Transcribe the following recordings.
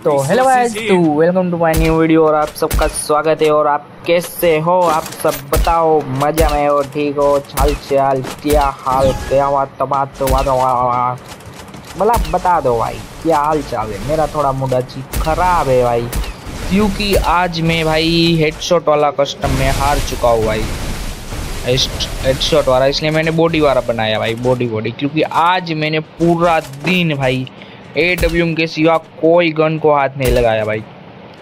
तो hello guys, तो welcome to my new video और आप सबका स्वागत है। और आप कैसे हो? आप सब बताओ, मजा में हो, ठीक हो, चाल चाल क्या हाल, क्या हुआ मतलब बता दो भाई, क्या हाल चाल है। मेरा थोड़ा मूड अच्छी खराब है भाई, क्योंकि आज मैं भाई हेडशॉट वाला कस्टम में हार चुका हूँ भाई, हेडशॉट वाला। इसलिए मैंने बॉडी वाला बनाया भाई, बॉडी क्योंकि आज मैंने पूरा दिन भाई AWM के सिवा कोई गन को हाथ नहीं लगाया भाई।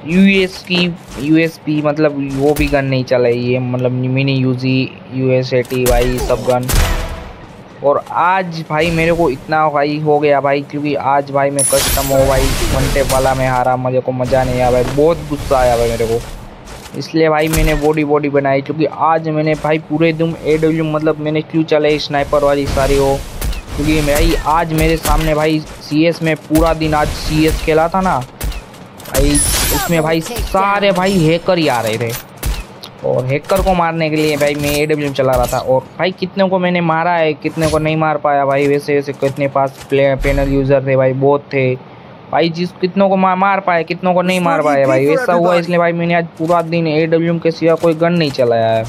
यूएसपी मतलब वो भी गन नहीं चलाई है, मतलब मिनी यूजी US80 भाई सब गन। और आज भाई मेरे को इतना भाई हो गया भाई, क्योंकि आज भाई मैं कस्टम हो भाई वन टेप वाला में हारा, मुझे को मज़ा नहीं आया भाई, बहुत गुस्सा आया भाई मेरे को। इसलिए भाई मैंने बॉडी बनाई, क्योंकि आज मैंने भाई पूरे दिन AWM मतलब मैंने क्यों चलाई स्नाइपर वाली सारी हो, क्योंकि भाई आज मेरे सामने भाई CS में पूरा दिन आज CS खेला था ना भाई, उसमें भाई सारे भाई हैकर ही आ रहे थे। और हैकर को मारने के लिए भाई मैं AWM चला रहा था। और भाई कितने को मैंने मारा है, कितने को नहीं मार पाया भाई, वैसे कितने पास पैनल यूज़र थे भाई, बहुत थे भाई, जिस कितनों को मार पाए, कितनों को नहीं मार पाए भाई, वैसा हुआ। इसलिए भाई मैंने आज पूरा दिन AWM के सिवा कोई गन नहीं चलाया है।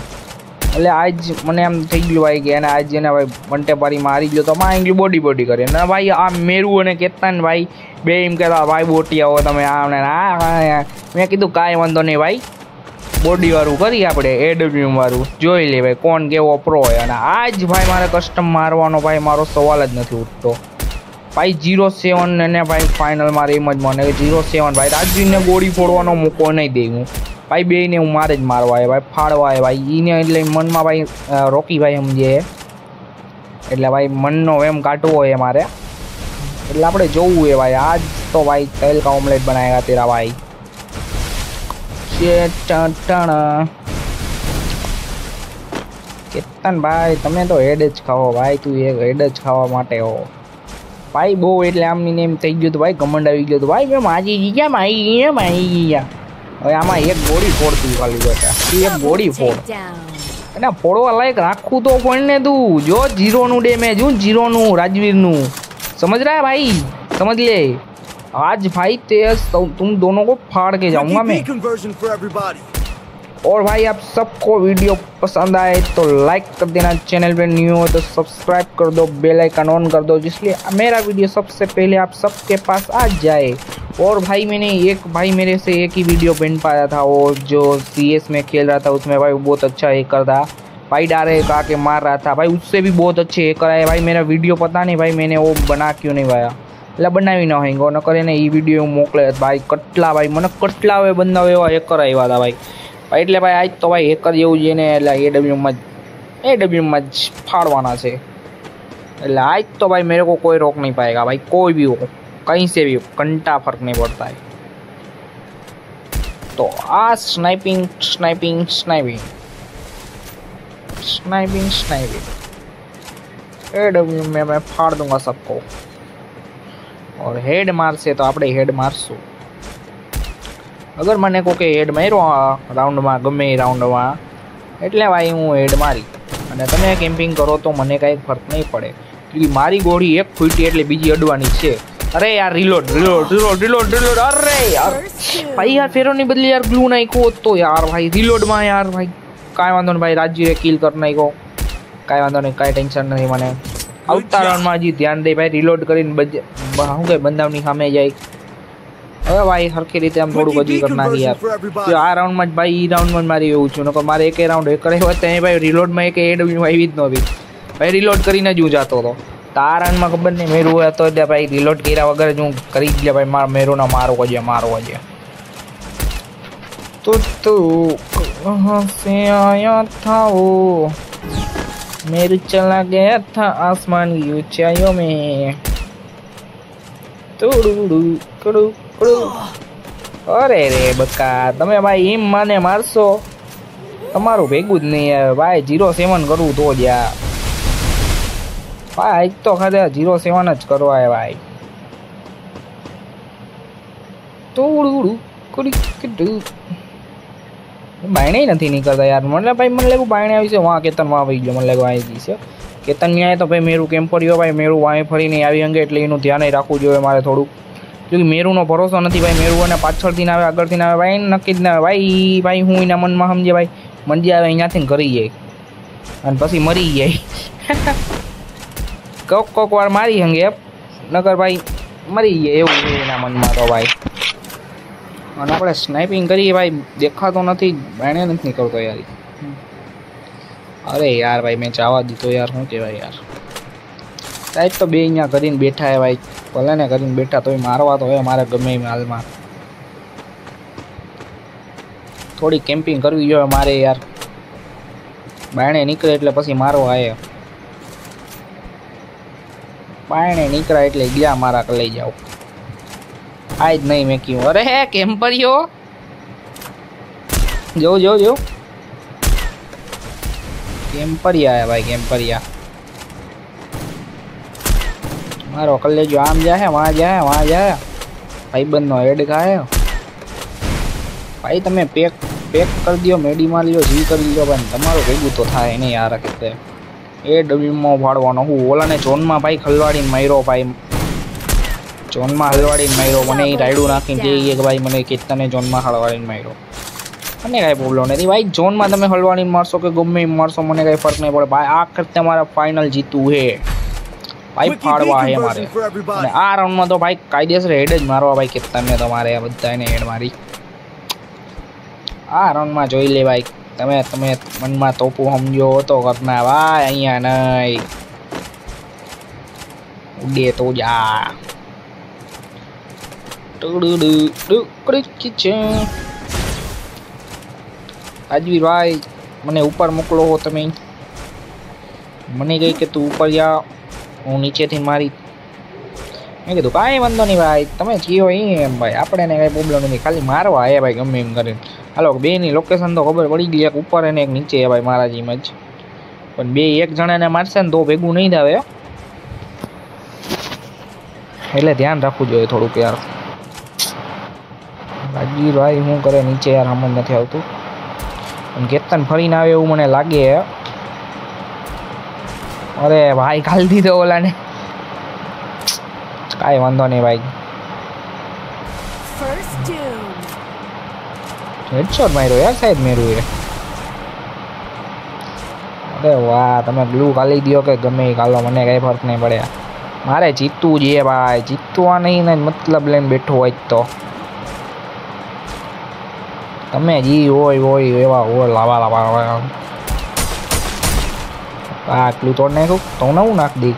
એટલે આજ મને આમ થઈ ગયું ભાઈ કે એને આજ એને ભાઈ વંટે પારી મારી ગયો તો માં એંગલી બોડી કરે ને ભાઈ, આ મેરું અને કેતન ભાઈ બે એમ કહેતા ભાઈ બોટી આવો તમે આ મેં કીધું કાંઈ વાંધો નહીં ભાઈ, બોડીવાળું કરી આપણે AWM વાળું જોઈ લે ભાઈ કોણ કેવો પ્રો હોય। અને આજ ભાઈ મારે કસ્ટમ મારવાનો ભાઈ મારો સવાલ જ નથી ઉઠતો ભાઈ। 07 અને ભાઈ ફાઇનલ મારે એમ જ મને 07 ભાઈ રાજવીને ગોળી ફોડવાનો મોકો નહીં દે હું भाई, बे ने मारे ज मारवा है भाई, फाड़वा है भाई ईने એટલે મનમાં ભાઈ રોકી ભાઈ સમજે, એટલે ભાઈ મનનો એમ કાઢવો है मारे, એટલે આપણે જોવું है भाई। आज तो भाई तेल का ऑमलेट बनाएगा तेरा भाई। કેતન ભાઈ તમે તો હેડ જ ખાઓ ભાઈ, તું એક હેડ જ ખાવા માટે હો ભાઈ બહુ, એટલે આમની નેમ થઈ ગયું તો ભાઈ ગમંડ આવી ગયો તો ભાઈ મેં માજી ગયા। હવે આમાં એક બોડી ફોડતું ખાલી બેટા, એક બોડી ફોડ અને ફોડવા લાયક રાખું તો કોઈને તું જો, 0નું ડેમેજ હું 0નું राजवीर समझ रहा है भाई, समझ ले। आज भाई तुम दोनों को फाड़ के जाऊंगा मैं। और भाई आप सबको वीडियो पसंद आए तो लाइक कर देना, चैनल पे न्यू हो तो सब्सक्राइब कर दो, बेल आइकन ऑन कर दो, जिसलिए मेरा वीडियो सबसे पहले आप सबके पास आ जाए। और भाई मैंने भाई मेरे से एक ही वीडियो बन पाया था, वो जो CS में खेल रहा था, उसमें भाई बहुत अच्छा हैकर था भाई, डारे का के मार रहा था भाई, उससे भी बहुत अच्छे हैकर आए भाई। मेरा वीडियो पता नहीं भाई मैंने वो बना क्यों नहीं पाया, એટલે બનાવી ન હોય ન કરે ને એ વિડીયો મોકલે ભાઈ, કેટલા ભાઈ મને કેટલા હવે બંદા એવા હેકર આવ્યા હતા ભાઈ। એટલે ભાઈ આજ તો ભાઈ હેકર જેવું છે ને, એટલે AWM માં જ ફાડવાના છે। એટલે આજ તો ભાઈ मेरे को कोई रोक नहीं पाएगा भाई, कोई भी हो कहीं से भी घंटा फर्क नहीं पड़ता है। तो आज स्नाइपिंग AWM में मैं फाड़ दूंगा सबको। और हेड मार से तो આપણે हेड मारશું। अगर મને કોકે હેડ માર્યો રાઉન્ડમાં, ગમે એ રાઉન્ડમાં, એટલે ભાઈ હું હેડ મારી અને તમે કેમ્પિંગ કરો તો મને કાંઈ ફરક નહીં પડે, क्योंकि મારી ગોળી એક ફૂટી એટલે બીજી અડવાની છે। अरे यार रिलोड, अरे यार भाई यार फेरो नहीं बदली यार, ग्लू नहीं को तो यार भाई रिलोड में यार भाई काय वांधो नहीं भाई, राजवीर किल कर नहीं को काय वांधो नहीं, काय टेंशन नहीं मने। આવતા રાઉન્ડમાં હજી ધ્યાન દે ભાઈ, રિલોડ કરીને શું કે બંદાવની સામે જાય। હવે ભાઈ સરખી રીતે આમ થોડુંક હજી કરી નાખી યાર, આ રાઉન્ડમાં જ ભાઈ એ રાઉન્ડમાં મારી એવું છું, નકર મારે એકે રાઉન્ડ એક કરે હોય ત્યાં ભાઈ રિલોડમાં એક AWM આવી જ નહોતી ભાઈ, રિલોડ કરીને જ હું જતો હતો। તારાનમાં ખબર નહીં મેરું હોય તો ભાઈ રિલોડ કર્યા વગર જ હું કરી જ લે ભાઈ, મારા મેરુના મારો છે। तो कहाँ से आया था वो, मेरे चला गया था आसमान की ऊंचाइयों में। अरे रे बक्का તમે ભાઈ એમ માને મારશો, તમારું ભેગું જ નહીં આવે ભાઈ। 07 કરવું તો જ યાર ભાઈ, આજ તો ખાતે 07 જ કરવા है भाई। બાયણે નથી નીકળતા યાર, મને ભાઈ મને લાગ્યું બાયણે આવી છે, વાં કેતનમાં આવી ગયો, મને લાગ્યું આવી છે કેતન ન્યાય તો ભાઈ મેરું કેમ પડ્યો ભાઈ, મેરું વાંય ફરીને આવી અંગે, એટલે એનું ધ્યાન રાખવું જોઈએ મારે થોડુંક, क्योंकि मेरूનો ભરોસો નથી ભાઈ. મેરુ અને પાછળથી ના આવે, આગળથી ના આવે ભાઈ, નક્કી જ ના આવે ભાઈ. ભાઈ હું એના મનમાં સમજે ભાઈ, મંજી આવે અહીંયાથી કરી જાય અને પછી મરી જાય. કોક વાર મારી હંગે નકર ભાઈ મરી જાય એવું છે એના મનમાં તો ભાઈ. અને આપણે સ્નાઇપિંગ કરીએ ભાઈ, દેખાતો નથી, બાણે નથી નીકળતો યાર. અરે યાર ભાઈ મેં જવા દીધો યાર, શું કહેવાય યાર. સાહેબ તો બે અહીંયા કરીને બેઠા હે ભાઈ, ભલે ને કરીને બેઠા તોય મારવા તો હે મારે ગમે એમ હાલમાં. થોડી કેમ્પિંગ કરવી જોઈએ મારે યાર. બાયણે નીકળે એટલે પછી મારવા આવે. બાયણે નીકળ્યા એટલે ગયા મારા લઈ જાઓ. આ જ નહીં મેં કીધું. અરે હે કેમ્પરિયો જો કેમ્પરિયા હે ભાઈ, કેમ્પરિયા મારો કલેજો આમ જાય વहाँ જાય ભાઈબંધનો હેડ ખાય ભાઈ. તમે પેક કરી દો, મેડી માં લ્યો, જી કરી લ્યો ભાઈ, તમારું ભેગું તો થાય નહીં યાર. કે એ ડબલીમાં ફાડવાનો હું ઓલાને ઝોનમાં ભાઈ ખલવાડીને માર્યો ભાઈ, ઝોનમાં હલવાડીને માર્યો. મને એ રાયડું નાખીને કહીએ કે ભાઈ મને કેતને ઝોનમાં હલવાડીને માર્યો. મને કાંઈ પ્રોબ્લેમ નથી ભાઈ, ઝોનમાં તમે હલવાડીને મારશો કે ગમે એમ મારશો મને કાંઈ ફરક નહીં પડે ભાઈ. આ વખતે મારે ફાઇનલ જીતવું છે ભાઈ, ફાડવા હે મારે. અને આ રાઉન્ડમાં તો ભાઈ કાયદેસર હેડ જ મારવા ભાઈ, કેતનને તો મારે આ બધાને હેડ મારી. આ રાઉન્ડમાં જોઈ લે ભાઈ, તમે મનમાં તોપું સમજો તો કરના ભાઈ, અહીંયા નહીં ઉડે તો જા. આજવીર ભાઈ મને ઉપર મોકલો હો તમે. મને કહી કે તું ઉપર જા, હું નીચેથી મારી. મેં કીધું કાંઈ વાંધો નહીં ભાઈ, તમે જીઓ એમ ભાઈ, આપણે ને કાંઈ પ્રોબ્લેમ નથી, ખાલી મારવા હે ભાઈ ગમે એમ કરીને. હાલો બેની લોકેશન તો ખબર પડી ગઈ, એક ઉપર અને એક નીચે હે ભાઈ મારા જીમ જ. પણ બે એક જણાને મારશે ને તો ભેગું નહીં થાવે, એટલે ધ્યાન રાખવું જોઈએ થોડુંક યાર. રાજવીર ભાઈ શું કરે નીચે યાર, સમજ નથી આવતું. પણ કેતન ફરીને આવે એવું મને લાગે. અરે ભાઈ ખાલી દીધો ઓલાને, કાંઈ વાંધો નહીં ભાઈ. હેડશોટ માર્યો યાર સાહેબ મેરું એ. અરે વાહ, તમે ગ્લુ ખાલી દો કે ગમે એ ખાલો, મને કાંઈ ફરક નહીં પડે. મારે જીતવું જોઈએ ભાઈ, જીતવા નહીં ને મતલબ લઈને બેઠો હોય તો તમે જી હોય એવા હોય લાવા. આટલું તોડ નાખ્યું તો નવું નાખ દી.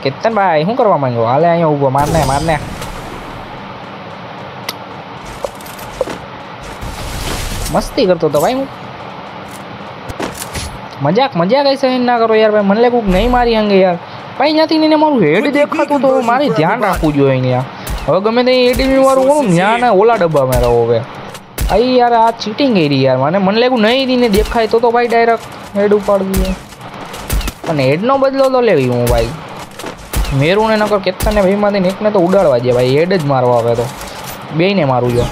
કેતન ભાઈ શું કરવા માંગ્યો? હાલે અહીંયા ઉભો, મારને. મસ્તી કરતો હતો ભાઈ હું. મજાક કઈ સહન ના કરો યાર ભાઈ, મને લાગ્યું નહીં મારી હંગે યાર ભાઈ. ત્યાંથી ને મારું હેડ દેખાતું તો મારે ધ્યાન રાખવું જોઈએ અહીંયા. હવે ગમે તે એટીવી વાળું કોણ ધ્યાન ઓલા ડબ્બામાં રહો હવે. અહીં યાર આ ચીટિંગ કરી યાર. મને લાગ્યું નહીં દીને દેખાય તો ભાઈ ડાયરેક્ટ હેડ ઉપાડવી. પણ હેડનો બદલો તો લેવી હું ભાઈ. મેરુને નકર કેતનને ભાઈમાંથી એકને તો ઉડાડવા દે ભાઈ, હેડ જ મારવા આવે તો બેયને મારું જો.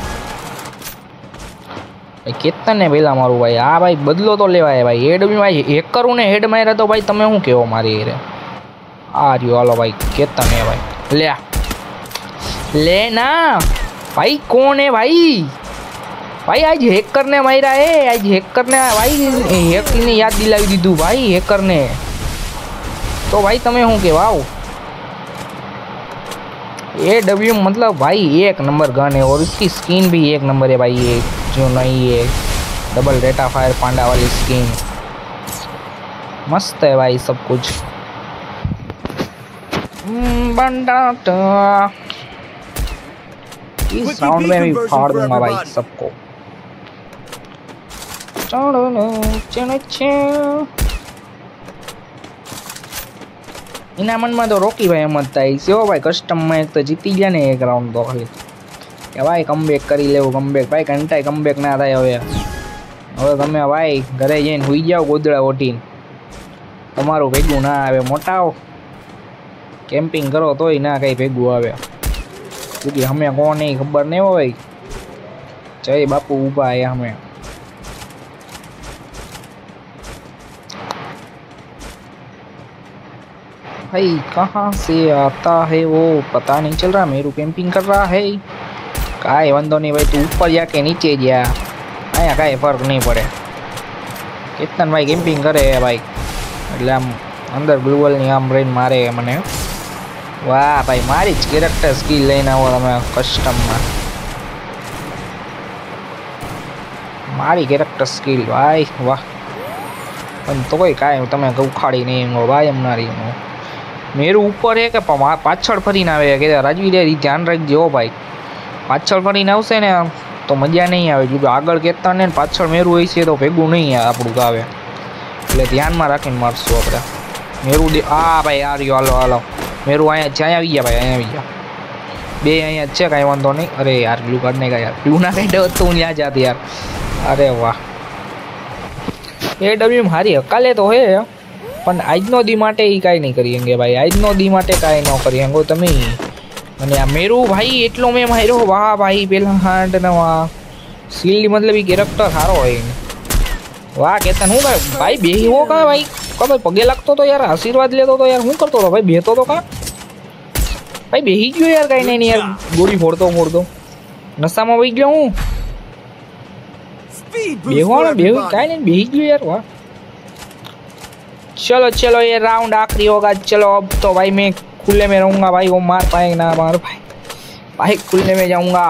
કેતનને પહેલાં મારું ભાઈ. આ ભાઈ બદલો તો લેવાય ભાઈ. હેડ બી ભાઈ હેક કરું ને હેડ માર્યા તો ભાઈ તમે શું કહેવો મારી હેરે. આ રહ્યો હાલો ભાઈ કેતન હે ભાઈ. લે ના ભાઈ, કોણ હે ભાઈ? ભાઈ આજ હેકરને માર્યા હે, આજ હેકરને ભાઈ હેકને યાદ દિલાવી દીધું ભાઈ હેકરને. તો ભાઈ તમે શું કહેવા આવો. ए डब्ल्यू मतलब भाई एक नंबर गन है और उसकी स्किन भी एक नंबर है भाई। ये जो नई है डबल रेट ऑफ फायर पांडा वाली स्किन मस्त है भाई सब कुछ। इस राउंड में भी फाड़ दूंगा भाई सबको। इनामन में तो रोकी भाई एम से भाई कस्टम में एक तो जीती गया ने एक राउंड तो खाली કે ભાઈ કમબેક કરી લેવું કમબેક ભાઈ કંટાઈ કમબેક ના થાય હવે તમે ભાઈ ઘરે જઈને હુઈ જાઓ ગોદડા ઓઢીને તમારું ભેગું ના આવે મોટાઓ કેમ્પિંગ કરો તોય ના કંઈ ભેગું આવે क्योंकि અમે કોણ એ ખબર નહીં હોય જય બાપુ ઊભા એ અમે भाई कहाँ से आता है वो पता नहीं चल रहा। मेरू कैंपिंग कर रहा है। काई वांधो नहीं भाई, तू ऊपर जाके नीचे जा, अँ कई फर्क नहीं पड़े। केतन भाई कैंपिंग करे है भाई, એટલે આમ અંદર ગ્લુવલ ની આમ રેન મારે મને। વાહ ભાઈ, મારી જ કેરેક્ટર સ્કિલ લઈને આવો તમે કસ્ટમમાં। મારી કેરેક્ટર સ્કિલ ભાઈ વાહ। પણ તો કોઈ કાંઈ તમે ઉખાડી નહીં ભાઈ એમનારી। મેરું ઉપર है કે પાછળ ફરીને આવે કે રાજવી રે ધ્યાન રાખજો ભાઈ, પાછળ ફરીને આવશે ને તો મજા નહીં આવે। જો આગળ કેતા ને પાછળ મેરું હોય છે તો ભેગું નહીં આપણું ગાવે, એટલે ધ્યાનમાં રાખીને મારશું આપણે। મેરું આ ભાઈ આ રહ્યો, હાલો હાલો મેરું અહીંયા છે, અહીંયા આવી ગયા ભાઈ, અહીંયા આવી ગયા બે, અહીંયા જ છે, કાંઈ વાંધો નહીં। અરે યાર ગ્લુ કાર્ડ નહીં યાર, ગ્લુ ના કાઢ્યો તો હું ત્યાં જાત યાર। અરે વાહ, એ ડબ્લ્યુ હારી હકાલે તો હે પણ આજનો દી માટે એ કાંઈ નહીં કરી અંગે ભાઈ, આજનો દી માટે કાંઈ ન કરી અંગો તમે। અને આ મેરું ભાઈ એટલો મેં માર્યો, વાહ ભાઈ પેલા હાંડ ને વાહ સ્કિલ મતલબ એ કેરેક્ટર સારો હોય। વાહ કેતન હું ભાઈ બેહો કા ભાઈ, કઈ પગે લાગતો તો યાર, આશીર્વાદ લેતો તો યાર, શું કરતો હતો ભાઈ, બેહતો તો કા ભાઈ, બેહી ગયો યાર, કઈ નહીં યાર, ગોળી ફોડતો ફોડતો નશામાં વહી ગયો હું। बेहो ना बेहो, काहे नहीं बेही गयो यार। वाह चलो चलो ये राउंड आखिरी होगा। चलो अब तो भाई मैं खुले में रहूंगा भाई, वो मार पाएगा ना मार भाई, भाई खुले में जाऊंगा,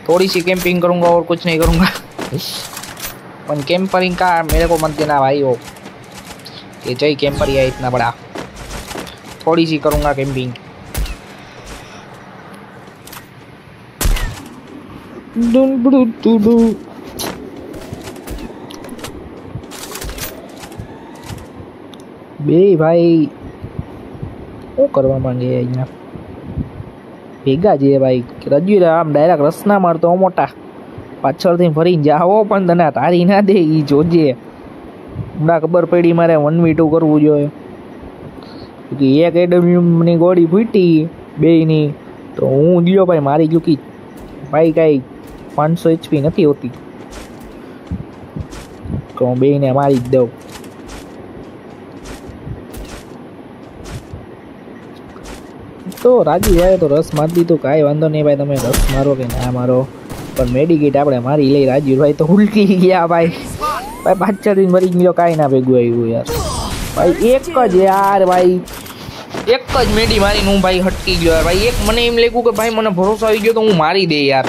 थोड़ी सी कैंपिंग करूंगा और कुछ नहीं करूंगा। पर कैंपरिंग का मेरे को मत देना भाई, वो ये जय कैंपर है इतना बड़ा, थोड़ी सी करूंगा कैंपिंग। બે ભાઈ શું કરવા માંગે અહીંયા ભેગા જઈએ ભાઈ। રજુ આમ ડાયરેક્ટ રસના મારતો મોટા, પાછળથી ફરીને જાઓ પણ તને તારી ના દે એ જોજે। હમણાં ખબર પડી મારે 1v2 કરવું જોઈએ, એક એડમ્યુની ગોળી ફૂટી બેયની તો હું ગયો ભાઈ મારી ગયું કે ભાઈ કાંઈ 500 HP નથી હોતી તો હું બેયને મારી જ દઉં। તો રાજુ ભાઈ તો રસ મારી દીધું, કાંઈ વાંધો નહીં ભાઈ, તમે રસ મારો કે ના મારો પણ મેડિકેટ આપણે મારી લઈ। રાજુ ભાઈ તો ઉલટી ગયા ભાઈ, ભાઈ પાછળથી મરી ગયો, કાંઈ ના ભેગું આવ્યું યાર ભાઈ। એક જ યાર ભાઈ, એક જ મેડી મારીને હું ભાઈ હટકી ગયો યાર ભાઈ। એક મને એમ લાગ્યું કે ભાઈ મને ભરોસો આવી ગયો તો હું મારી દે યાર,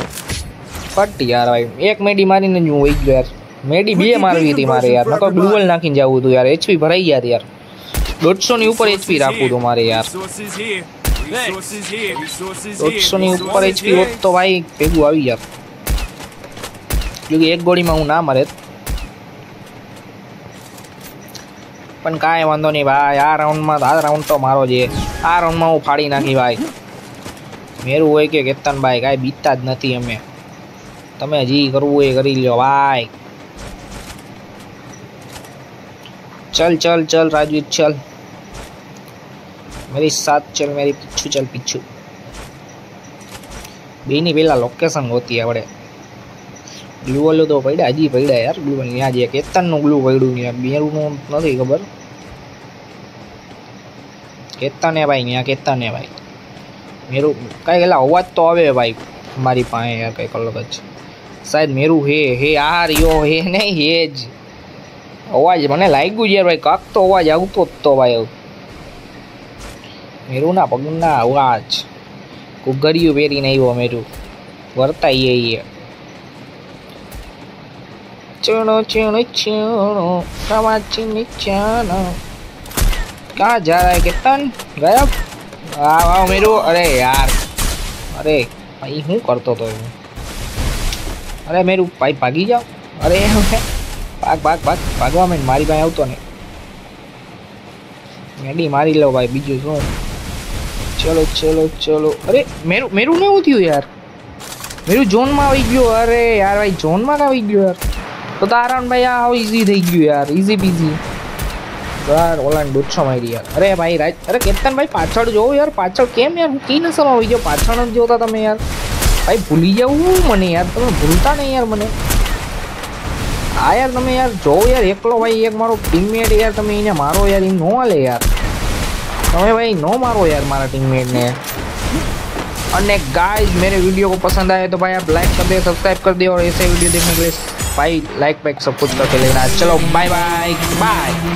ફટ યાર ભાઈ એક મેડી મારીને જ હું વહી ગયો યાર। મેડી બે મારવી હતી મારે યાર, નકર ગ્લુવલ નાખીને જવું હતું યાર, HP ભરાઈ ગયા યાર, 150 ની ઉપર HP રાખવું હતું મારે યાર, 150 ની ઉપર HP હોત તો ભાઈ ભેગું આવી યાર, ક્योंकि એક ગોળીમાં હું ના મરે। પણ કાંઈ વાંધો નહીં ભાઈ, આ રાઉન્ડમાં આ રાઉન્ડ તો મારો છે, આ રાઉન્ડમાં હું ફાડી નાખી ભાઈ। મેરું હોય કે કેતન ભાઈ કાંઈ બીતતા જ નથી અમે, તમે જી કરવું એ કરી લો ભાઈ। चल चल चल राजवीर चल, मेरी साथ चल, मेरी पीछू चल पीछू। बेनी पेला लोकेशन होती है बड़े ग्लूवल तो पड़ा हजी पड़ा यार, ग्लूवल यहाँ जे केतन नु ग्लू पड़ू मेरू नु नहीं खबर, केतन है भाई यहाँ, केतन है भाई मेरू कई गला अवाज तो आवे भाई मारी पाए यार, कई अलग ज शायद मेरू हे आ रियो हे नहीं हे ज अवाज मने लागू यार भाई, काक तो अवाज आवतो तो भाई मेरू ना पगना अवाज कुगरियो पेरी नहीं वो मेरू वर्ता ये चलो चलो चलो समाचिन चानो, कहाँ जा रहा है केतन, गायब वाह मेरू। अरे यार अरे भाई हूँ करतो तो, अरे मेरू भाई भागी जाओ, अरे भाग भाग भाग भागवा में मारी भाई आवतो नहीं, मेडी मारी लो भाई बीजू शू। चलो चलो चलो, अरे मेरू मेरू नहीं होती यार, मेरू जोन में आई गयो। अरे यार भाई जोन में आई गयो यार, तो तारण भाई आ इजी થઈ ગયું यार, इजी पीजी यार। ઓલાન ડોછો મારી यार, अरे भाई राज, अरे केतन भाई પાછળ જો यार, પાછળ કેમ यार, હું કી નસમાં આવી ગયો, પાછળ ન જોતા તમે यार भाई, ભૂલી જાવ મને यार, તમે ભૂલતા નહીં यार મને। આ यार તમે यार જો यार એકલો भाई એક મારો ટીમમેટ यार, તમે એને મારો यार, ઈ નો હાલે यार, તમે ભાઈ નો मारो यार मारा टीममेट ने। और गाइस मेरे वीडियो को पसंद आए तो भाई आप लाइक कर दे, सब्सक्राइब कर दे और ऐसे वीडियो देखने के लिए भाई लाइक पैक सब कुछ करके लेना। चलो बाय बाय बाय।